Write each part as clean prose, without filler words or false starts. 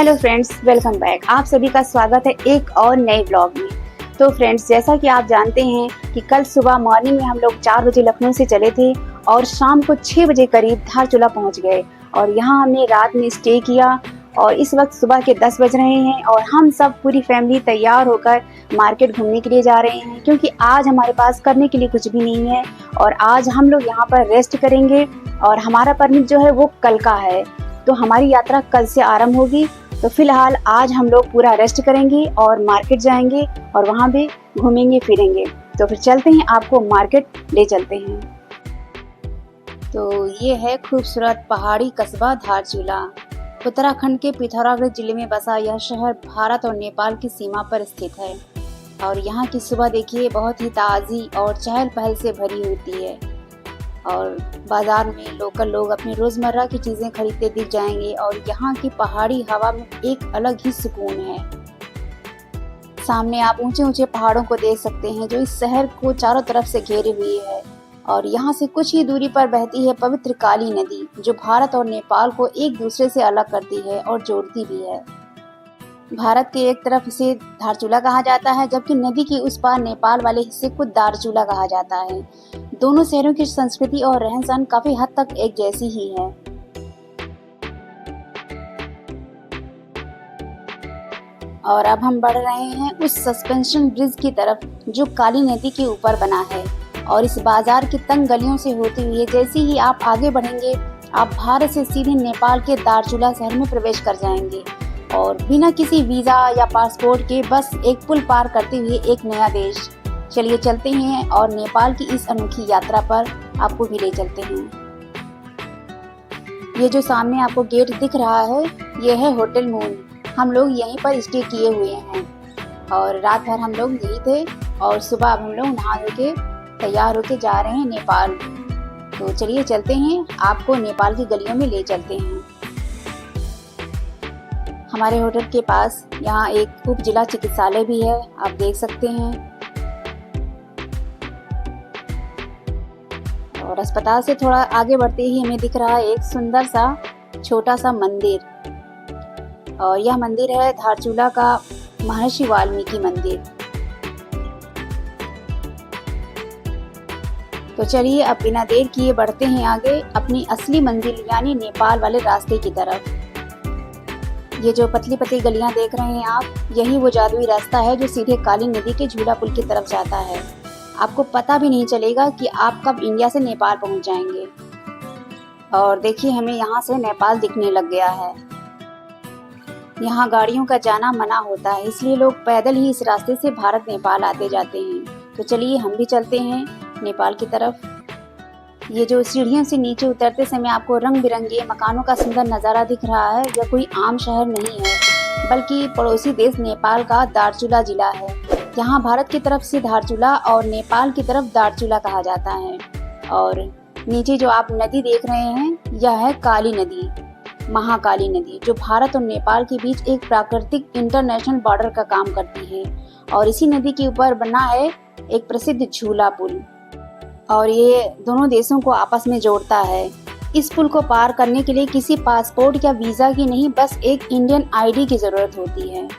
Hello friends, welcome back. आप सभी का स्वागत है एक और नए ब्लॉग में। तो फ्रेंड्स, जैसा कि आप जानते हैं कि कल सुबह मॉर्निंग में हम लोग 4 बजे लखनऊ से चले थे और शाम को 6 बजे करीब धारचूला पहुंच गए और यहाँ हमने रात में स्टे किया। और इस वक्त सुबह के 10 बज रहे हैं और हम सब पूरी फैमिली तैयार होकर मार्केट घूमने के लिए जा रहे हैं, क्योंकि आज हमारे पास करने के लिए कुछ भी नहीं है और आज हम लोग यहाँ पर रेस्ट करेंगे और हमारा परमिट जो है वो कल का है, तो हमारी यात्रा कल से आरंभ होगी। तो फिलहाल आज हम लोग पूरा रेस्ट करेंगे और मार्केट जाएंगे और वहाँ भी घूमेंगे फिरेंगे। तो फिर चलते हैं, आपको मार्केट ले चलते हैं। तो ये है खूबसूरत पहाड़ी कस्बा धारचूला। उत्तराखंड के पिथौरागढ़ जिले में बसा यह शहर भारत और नेपाल की सीमा पर स्थित है और यहाँ की सुबह देखिए बहुत ही ताज़ी और चहल पहल से भरी होती है और बाजार में लोकल लोग अपनी रोज़मर्रा की चीज़ें खरीदते दिख जाएंगे और यहाँ की पहाड़ी हवा में एक अलग ही सुकून है। सामने आप ऊंचे ऊंचे पहाड़ों को देख सकते हैं जो इस शहर को चारों तरफ से घेरे हुए है और यहाँ से कुछ ही दूरी पर बहती है पवित्र काली नदी, जो भारत और नेपाल को एक दूसरे से अलग करती है और जोड़ती भी है। भारत के एक तरफ इसे धारचूला कहा जाता है, जबकि नदी के उस पार नेपाल वाले हिस्से को दारचूला कहा जाता है। दोनों शहरों की संस्कृति और रहन सहन काफी हद तक एक जैसी ही है। और अब हम बढ़ रहे हैं उस सस्पेंशन ब्रिज की तरफ जो काली नदी के ऊपर बना है और इस बाजार की तंग गलियों से होती हुई जैसे ही आप आगे बढ़ेंगे आप भारत से सीधे नेपाल के दारचूला शहर में प्रवेश कर जाएंगे और बिना किसी वीजा या पासपोर्ट के बस एक पुल पार करते हुए एक नया देश। चलिए चलते हैं और नेपाल की इस अनोखी यात्रा पर आपको भी ले चलते हैं। ये जो सामने आपको गेट दिख रहा है ये है होटल मून। हम लोग यहीं पर स्टे किए हुए हैं और रात भर हम लोग यहीं थे और सुबह अब हम लोग नहा धो के तैयार होके जा रहे हैं नेपाल। तो चलिए चलते हैं, आपको नेपाल की गलियों में ले चलते हैं। हमारे होटल के पास यहाँ एक उप जिला चिकित्सालय भी है, आप देख सकते हैं। और अस्पताल से थोड़ा आगे बढ़ते ही हमें दिख रहा है एक सुंदर सा छोटा सा मंदिर और यह मंदिर है धारचूला का महर्षि वाल्मीकि मंदिर। तो चलिए अब बिना देर किए बढ़ते हैं आगे अपनी असली मंजिल यानी नेपाल वाले रास्ते की तरफ। ये जो पतली पतली गलियां देख रहे हैं आप, यही वो जादुई रास्ता है जो सीधे काली नदी के झूला पुल की तरफ जाता है। आपको पता भी नहीं चलेगा कि आप कब इंडिया से नेपाल पहुंच जाएंगे। और देखिए हमें यहाँ से नेपाल दिखने लग गया है। यहाँ गाड़ियों का जाना मना होता है, इसलिए लोग पैदल ही इस रास्ते से भारत नेपाल आते जाते हैं। तो चलिए हम भी चलते हैं नेपाल की तरफ। ये जो सीढ़ियों से नीचे उतरते समय आपको रंग बिरंगे मकानों का सुंदर नज़ारा दिख रहा है, यह कोई आम शहर नहीं है बल्कि पड़ोसी देश नेपाल का दारचूला जिला है। यहाँ भारत की तरफ से धारचूला और नेपाल की तरफ दारचूला कहा जाता है। और नीचे जो आप नदी देख रहे हैं यह है काली नदी, महाकाली नदी, जो भारत और नेपाल के बीच एक प्राकृतिक इंटरनेशनल बॉर्डर का काम करती है। और इसी नदी के ऊपर बना है एक प्रसिद्ध झूला पुल और ये दोनों देशों को आपस में जोड़ता है। इस पुल को पार करने के लिए किसी पासपोर्ट या वीज़ा की नहीं, बस एक इंडियन आईडी की ज़रूरत होती है।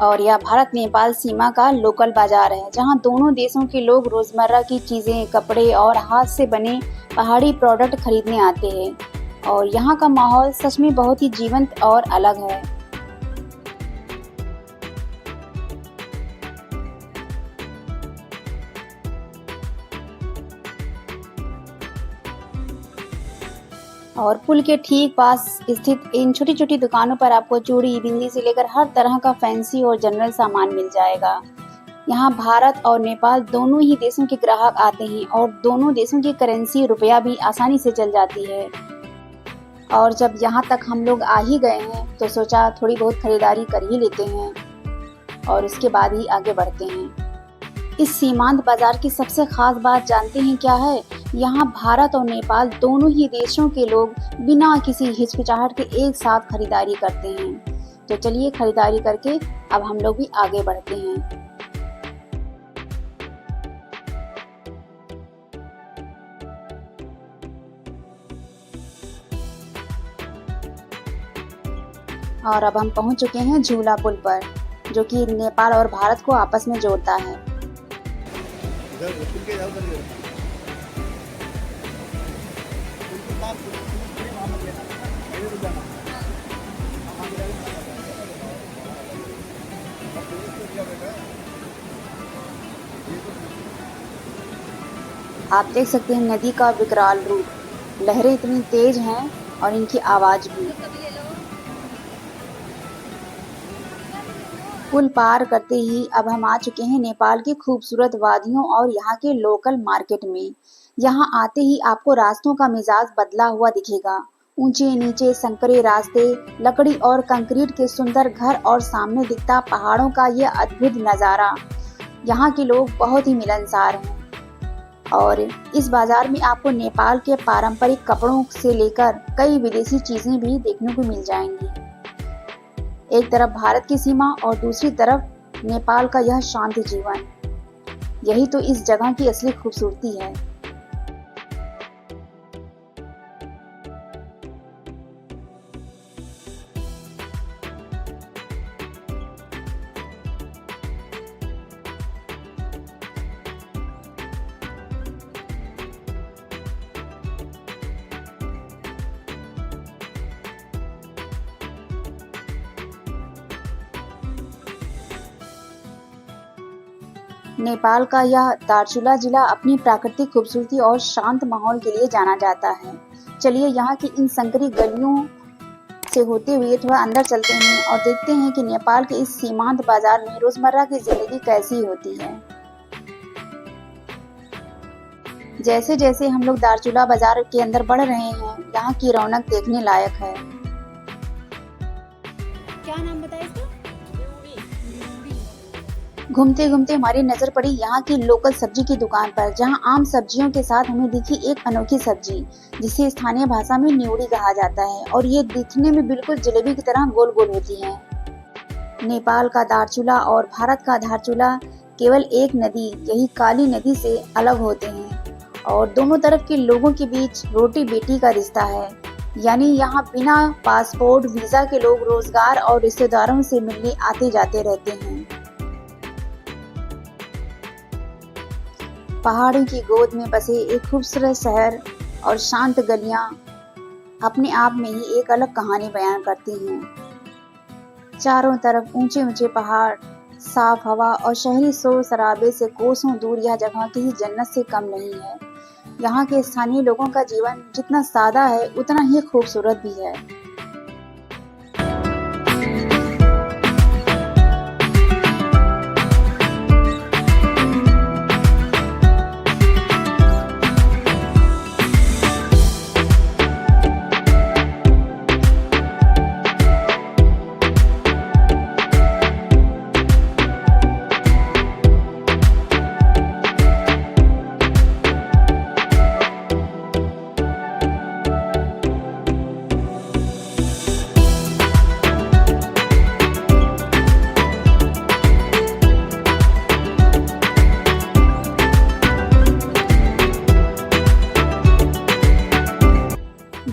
और यह भारत नेपाल सीमा का लोकल बाजार है जहां दोनों देशों के लोग रोजमर्रा की चीजें, कपड़े और हाथ से बने पहाड़ी प्रोडक्ट खरीदने आते हैं। और यहाँ का माहौल सच में बहुत ही जीवंत और अलग है। और पुल के ठीक पास स्थित इन छोटी छोटी दुकानों पर आपको चूड़ी, बिंदी से लेकर हर तरह का फैंसी और जनरल सामान मिल जाएगा। यहाँ भारत और नेपाल दोनों ही देशों के ग्राहक आते हैं और दोनों देशों की करेंसी रुपया भी आसानी से चल जाती है। और जब यहाँ तक हम लोग आ ही गए हैं तो सोचा थोड़ी बहुत खरीदारी कर ही लेते हैं और उसके बाद ही आगे बढ़ते हैं। इस सीमांत बाजार की सबसे खास बात जानते हैं क्या है? यहाँ भारत और नेपाल दोनों ही देशों के लोग बिना किसी हिचकिचाहट के एक साथ खरीदारी करते हैं। तो चलिए खरीदारी करके अब हम लोग भी आगे बढ़ते हैं। और अब हम पहुंच चुके हैं झूला पुल पर, जो कि नेपाल और भारत को आपस में जोड़ता है। आप देख सकते हैं नदी का विकराल रूप, लहरें इतनी तेज हैं और इनकी आवाज भी। पुल पार करते ही अब हम आ चुके हैं नेपाल की खूबसूरत वादियों और यहाँ के लोकल मार्केट में। यहाँ आते ही आपको रास्तों का मिजाज बदला हुआ दिखेगा। ऊंचे नीचे संकरे रास्ते, लकड़ी और कंक्रीट के सुंदर घर और सामने दिखता पहाड़ों का यह अद्भुत नज़ारा। यहाँ के लोग बहुत ही मिलनसार हैं और इस बाजार में आपको नेपाल के पारंपरिक कपड़ों से लेकर कई विदेशी चीजें भी देखने को मिल जाएंगी। एक तरफ भारत की सीमा और दूसरी तरफ नेपाल का यह शांत जीवन, यही तो इस जगह की असली खूबसूरती है। नेपाल का यह दार्चुला जिला अपनी प्राकृतिक खूबसूरती और शांत माहौल के लिए जाना जाता है। चलिए यहाँ की इन संकरी गलियों से होते हुए थोड़ा अंदर चलते हैं और देखते हैं कि नेपाल के इस सीमांत बाजार में रोजमर्रा की जिंदगी कैसी होती है। जैसे जैसे हम लोग दार्चुला बाजार के अंदर बढ़ रहे हैं, यहाँ की रौनक देखने लायक है। क्या नाम बताया इसका? घूमते घूमते हमारी नजर पड़ी यहाँ की लोकल सब्जी की दुकान पर, जहाँ आम सब्जियों के साथ हमें दिखी एक अनोखी सब्जी, जिसे स्थानीय भाषा में न्यूड़ी कहा जाता है और ये दिखने में बिल्कुल जलेबी की तरह गोल गोल होती है। नेपाल का दार्चुला और भारत का धारचूला केवल एक नदी, यही काली नदी से अलग होते हैं और दोनों तरफ के लोगों के बीच रोटी बेटी का रिश्ता है। यानी यहाँ बिना पासपोर्ट वीजा के लोग रोजगार और रिश्तेदारों से मिलने आते जाते रहते हैं। पहाड़ों की गोद में बसे एक खूबसूरत शहर और शांत गलियां अपने आप में ही एक अलग कहानी बयान करती हैं। चारों तरफ ऊंचे ऊंचे पहाड़, साफ हवा और शहरी शोर शराबे से कोसों दूर यह जगह की जन्नत से कम नहीं है। यहाँ के स्थानीय लोगों का जीवन जितना सादा है उतना ही खूबसूरत भी है।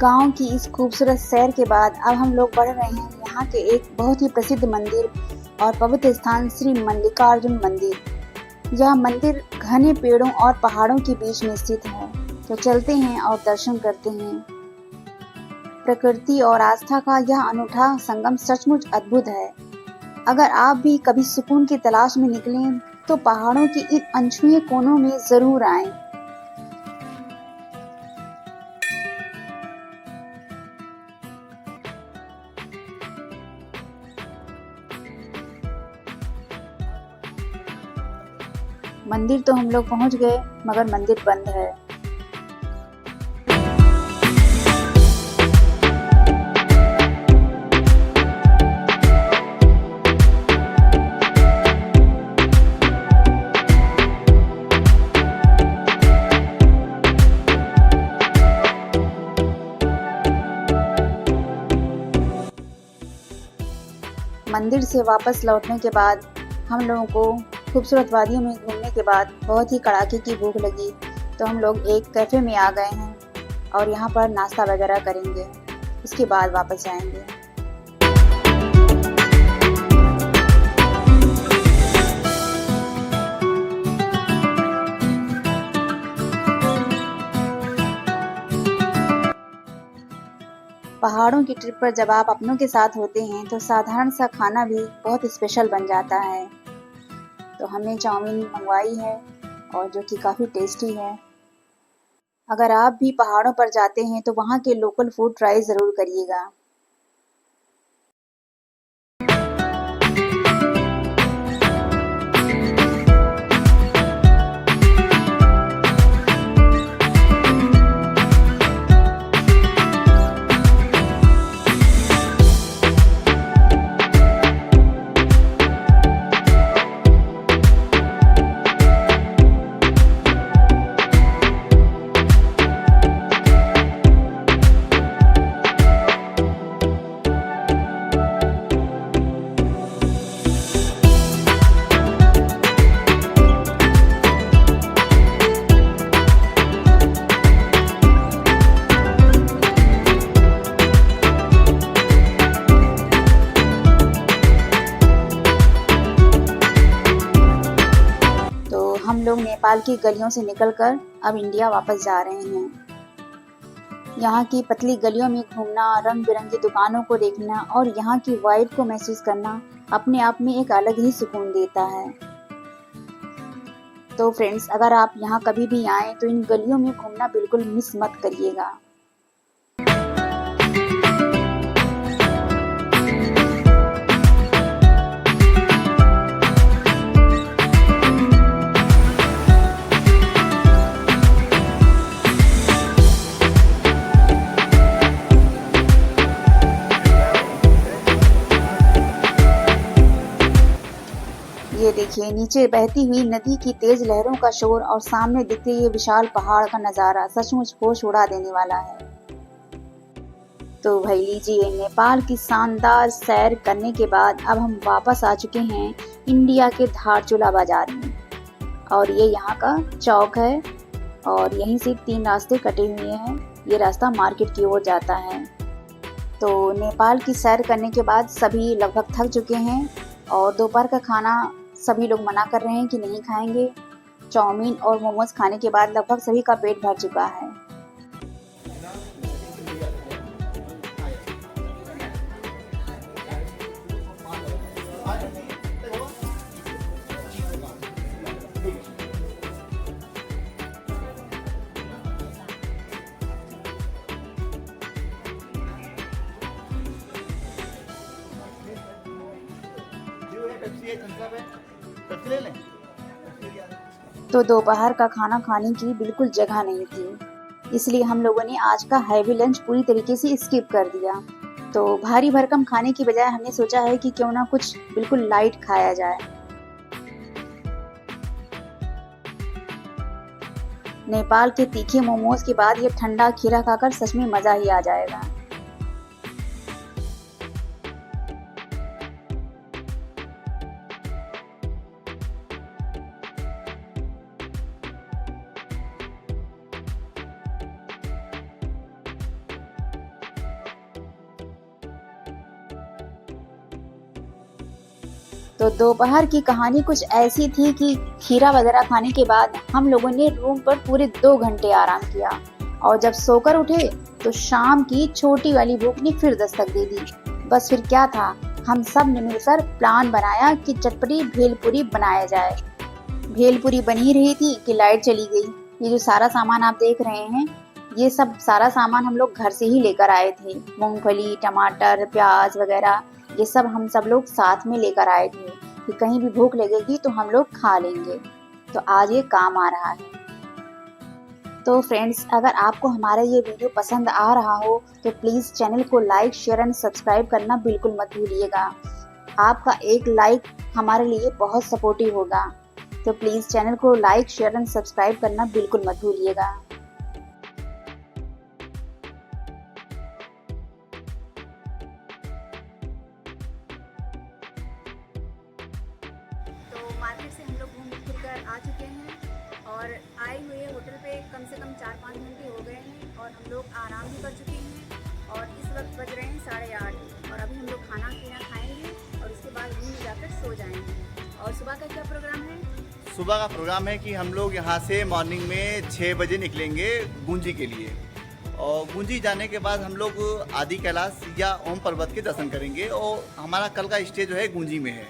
गांव की इस खूबसूरत सैर के बाद अब हम लोग बढ़ रहे हैं यहाँ के एक बहुत ही प्रसिद्ध मंदिर और पवित्र स्थान श्री मल्लिकार्जुन मंदिर। यह मंदिर घने पेड़ों और पहाड़ों के बीच में स्थित है। तो चलते हैं और दर्शन करते हैं। प्रकृति और आस्था का यह अनूठा संगम सचमुच अद्भुत है। अगर आप भी कभी सुकून की तलाश में निकलें तो पहाड़ों के इन अनछुए कोनों में जरूर आएं। मंदिर तो हम लोग पहुंच गए मगर मंदिर बंद है। मंदिर से वापस लौटने के बाद हम लोगों को खूबसूरत वादियों में घूमने के बाद बहुत ही कड़ाके की भूख लगी, तो हम लोग एक कैफ़े में आ गए हैं और यहाँ पर नाश्ता वगैरह करेंगे, उसके बाद वापस जाएंगे। पहाड़ों की ट्रिप पर जब आप अपनों के साथ होते हैं तो साधारण सा खाना भी बहुत स्पेशल बन जाता है। तो हमने चाउमीन मंगवाई है और जो कि काफ़ी टेस्टी है। अगर आप भी पहाड़ों पर जाते हैं तो वहाँ के लोकल फूड ट्राई ज़रूर करिएगा। हम लोग नेपाल की गलियों से निकलकर अब इंडिया वापस जा रहे हैं। यहाँ की पतली गलियों में घूमना, रंग बिरंगी दुकानों को देखना और यहाँ की वाइब को महसूस करना अपने आप में एक अलग ही सुकून देता है। तो फ्रेंड्स, अगर आप यहाँ कभी भी आएँ तो इन गलियों में घूमना बिल्कुल मिस मत करिएगा। ये देखिए, नीचे बहती हुई नदी की तेज लहरों का शोर और सामने दिखते ये विशाल पहाड़ का नज़ारा सचमुच होश उड़ा देने वाला है। तो भाई लीजिए, नेपाल की शानदार सैर करने के बाद अब हम वापस आ चुके हैं इंडिया के धारचूला बाजार में। और ये यहाँ का चौक है और यहीं से 3 रास्ते कटे हुए हैं। ये रास्ता मार्केट की ओर जाता है। तो नेपाल की सैर करने के बाद सभी लगभग थक चुके हैं और दोपहर का खाना सभी लोग मना कर रहे हैं कि नहीं खाएंगे। चाउमीन और मोमोज खाने के बाद लगभग सभी का पेट भर चुका है। तो दोपहर का खाना खाने की बिल्कुल जगह नहीं थी, इसलिए हम लोगों ने आज का हैवी लंच पूरी तरीके से स्किप कर दिया। तो भारी भरकम खाने की बजाय हमने सोचा है कि क्यों ना कुछ बिल्कुल लाइट खाया जाए। नेपाल के तीखे मोमोज के बाद ये ठंडा खीरा खाकर सच में मज़ा ही आ जाएगा। तो दोपहर की कहानी कुछ ऐसी थी कि खीरा वगैरह खाने के बाद हम लोगों ने रूम पर पूरे 2 घंटे आराम किया और जब सोकर उठे तो शाम की छोटी वाली भूख ने फिर दस्तक दे दी। बस फिर क्या था, हम सब ने मिलकर प्लान बनाया कि चटपटी भेलपुरी बनाया जाए। भेलपुरी बन ही रही थी कि लाइट चली गई। ये जो सारा सामान आप देख रहे हैं, ये सब सारा सामान हम लोग घर से ही लेकर आए थे। मूंगफली, टमाटर, प्याज वगैरह ये सब हम सब लोग साथ में लेकर आए थे कि कहीं भी भूख लगेगी तो हम लोग खा लेंगे। तो आज ये काम आ रहा है। तो फ्रेंड्स, अगर आपको हमारा ये वीडियो पसंद आ रहा हो तो प्लीज़ चैनल को लाइक, शेयर एंड सब्सक्राइब करना बिल्कुल मत भूलिएगा। आपका एक लाइक हमारे लिए बहुत सपोर्टिव होगा। तो प्लीज़ चैनल को लाइक, शेयर एंड सब्सक्राइब करना बिल्कुल मत भूलिएगा। मार्केट से हम लोग घूम फिर कर आ चुके हैं और आए हुए होटल पे कम से कम 4-5 घंटे हो गए हैं और हम लोग आराम भी कर चुके हैं और इस वक्त बज रहे हैं 8:30 और अभी हम लोग खाना पीना खाएंगे और उसके बाद रूम में जाकर सो जाएंगे। और सुबह का क्या प्रोग्राम है? सुबह का प्रोग्राम है कि हम लोग यहाँ से मॉर्निंग में 6 बजे निकलेंगे गूंजी के लिए और गूंजी जाने के बाद हम लोग आदि कैलाश या ओम पर्वत के दर्शन करेंगे और हमारा कल का स्टे जो है गूंजी में है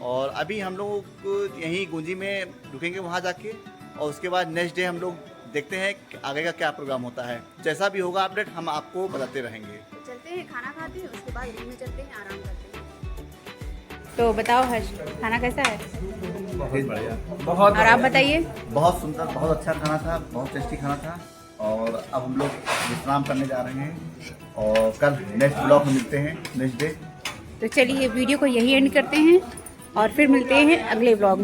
और अभी हम लोग यहीं गूंजी में रुकेंगे वहाँ जाके और उसके बाद नेक्स्ट डे हम लोग देखते हैं कि आगे का क्या प्रोग्राम होता है। जैसा भी होगा अपडेट हम आपको बताते रहेंगे। तो चलते हैं, खाना खाते हैं, उसके बाद रूम में चलते हैं, आराम करते हैं। तो बताओ हर्ष, खाना कैसा है? बहुत बढ़िया, और आप बताइए। बहुत सुंदर, बहुत अच्छा खाना था, बहुत टेस्टी खाना था और अब हम लोग विश्राम करने जा रहे हैं और कल नेक्स्ट ब्लॉग में मिलते हैं नेक्स्ट डे। तो चलिए वीडियो को यही एंड करते हैं और फिर मिलते हैं अगले ब्लॉग में।